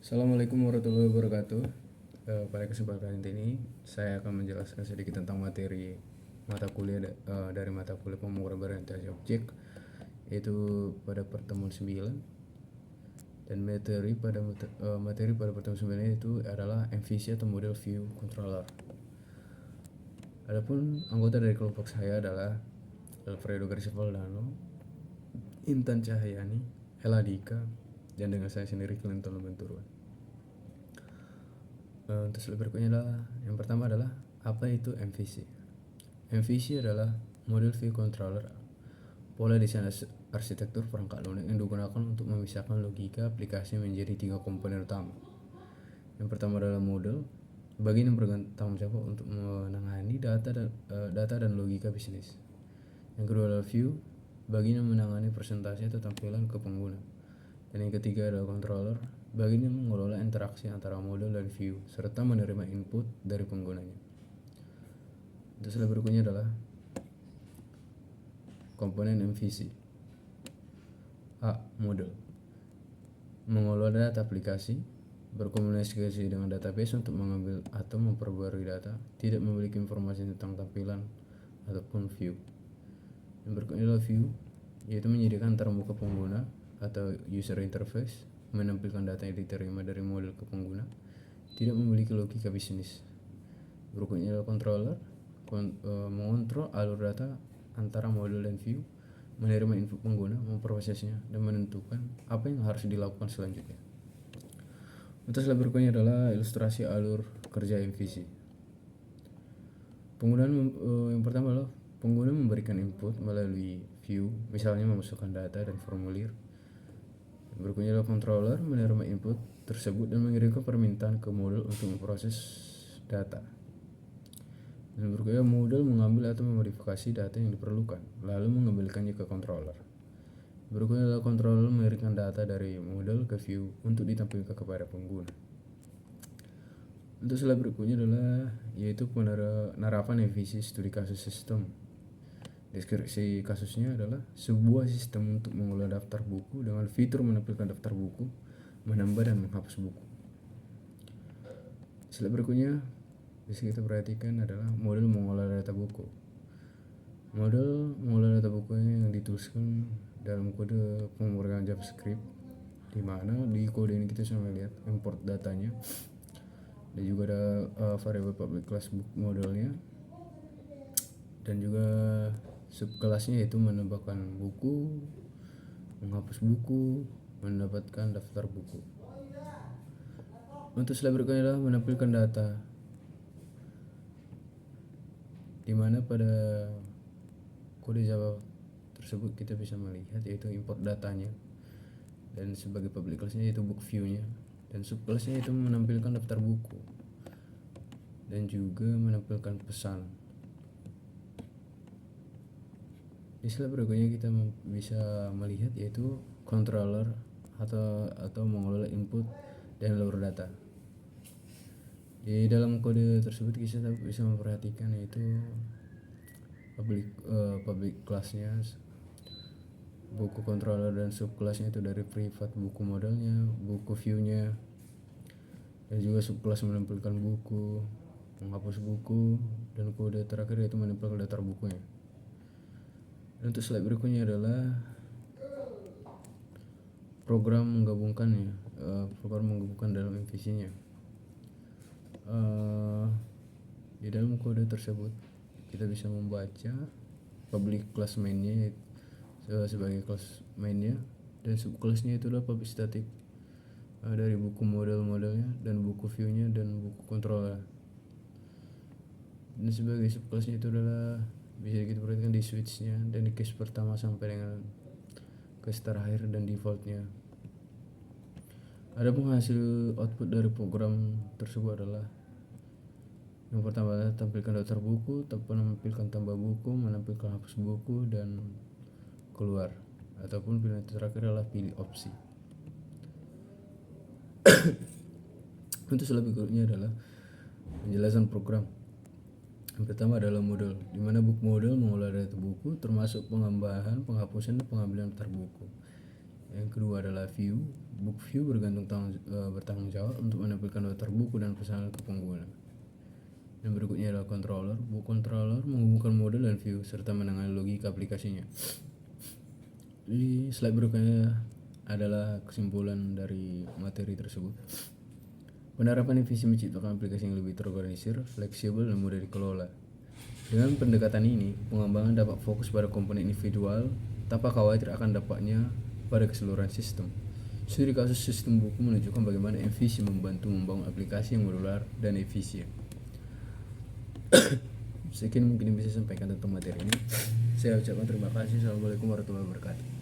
Assalamualaikum warahmatullahi wabarakatuh. Pada kesempatan ini saya akan menjelaskan sedikit tentang materi mata kuliah dari mata kuliah pemrograman berorientasi objek, yaitu pada pertemuan 9. Dan materi pada pertemuan 9 itu adalah MVC atau Model View Controller. Adapun anggota dari kelompok saya adalah Alfredo Garcia Valdano, Intan Cahyani, Eladika, dan dengan saya sendiri Clinton Benturuan. Untuk slide berikutnya adalah yang pertama adalah apa itu MVC. MVC adalah Model View Controller, pola desain arsitektur perangkat lunak yang digunakan untuk memisahkan logika aplikasi menjadi 3 komponen utama. Yang pertama adalah model, bagian yang bertanggung jawab untuk menangani data dan logika bisnis. Yang kedua adalah view, bagian yang menangani presentasi atau tampilan ke pengguna. Dan yang ketiga adalah controller, bagian yang mengelola interaksi antara model dan view serta menerima input dari penggunanya. Untuk slide berikutnya adalah komponen MVC. A. Model, mengelola data aplikasi, berkomunikasi dengan database untuk mengambil atau memperbarui data, tidak memiliki informasi tentang tampilan ataupun view. Yang berikutnya adalah view, yaitu menyediakan antara muka pengguna atau user interface, menampilkan data yang diterima dari model ke pengguna, tidak memiliki logika bisnis. Berikutnya adalah controller, mengontrol alur data antara model dan view, menerima input pengguna, memprosesnya, dan menentukan apa yang harus dilakukan selanjutnya. Untuk slide berikutnya adalah ilustrasi alur kerja MVC. Penggunaan yang pertama adalah pengguna memberikan input melalui view, misalnya memasukkan data dan formulir. Berikutnya adalah controller, menerima input tersebut dan mengirimkan permintaan ke model untuk memproses data. Dan berikutnya model mengambil atau memodifikasi data yang diperlukan, lalu mengembalikannya ke controller. Berikutnya adalah controller mengirimkan data dari model ke view untuk ditampilkan kepada pengguna. Untuk slide berikutnya adalah yaitu penerapan MVC studi kasus sistem. Deskripsi kasusnya adalah sebuah sistem untuk mengelola daftar buku dengan fitur menampilkan daftar buku, menambah dan menghapus buku. Slide berikutnya bisa kita perhatikan adalah model mengolah data buku. Model mengolah data buku yang dituliskan dalam kode pemrograman JavaScript, di mana di kode ini kita bisa melihat import datanya, dan juga ada variable public class book modelnya, dan juga subkelasnya yaitu menambahkan buku, menghapus buku, mendapatkan daftar buku. Untuk slide berikutnya adalah menampilkan data, di mana pada kode Java tersebut kita bisa melihat yaitu import datanya, dan sebagai public class-nya yaitu book view-nya, dan subclass-nya itu menampilkan daftar buku dan juga menampilkan pesan. Di slide berikutnya kita bisa melihat yaitu controller atau mengelola input dan alur data. Di dalam kode tersebut kita bisa memperhatikan yaitu public class-nya, buku controller dan subclass-nya itu dari private buku modelnya, buku view-nya, dan juga subclass menampilkan buku, menghapus buku, dan kode terakhir yaitu menempelkan daftar bukunya. Dan untuk slide berikutnya adalah program menggabungkan dalam MVC-nya. Di dalam kode tersebut kita bisa membaca public class main-nya sebagai kelas mainnya, dan subclass-nya itu adalah public static dari buku model-modelnya dan buku view-nya dan buku controller. Dan sebagai subclass-nya itu adalah bisa kita perhatikan di switch-nya dan di case pertama sampai dengan case terakhir dan default-nya. Ada penghasil output dari program tersebut adalah yang pertama adalah tampilkan daftar buku, menampilkan tambah buku, menampilkan hapus buku, dan keluar, ataupun pilihan terakhir adalah pilih opsi. Untuk slide berikutnya adalah penjelasan program. Yang pertama adalah model, di mana book model mengolah data buku termasuk penambahan, penghapusan, dan pengambilan daftar buku. Yang kedua adalah view, book view bertanggung bertanggung jawab untuk menampilkan daftar buku dan pesanan ke pengguna. Dan berikutnya adalah controller. Book controller menghubungkan model dan view serta menangani logika aplikasinya. Di slide berikutnya adalah kesimpulan dari materi tersebut. Penerapan visi menciptakan aplikasi yang lebih terorganisir, fleksibel, dan mudah dikelola. Dengan pendekatan ini, pengembangan dapat fokus pada komponen individual tanpa khawatir akan dampaknya pada keseluruhan sistem. Studi kasus sistem buku menunjukkan bagaimana visi membantu membangun aplikasi yang modular dan efisien. Sekian mungkin yang bisa saya sampaikan tentang materi ini. Saya ucapkan terima kasih. Assalamualaikum warahmatullahi wabarakatuh.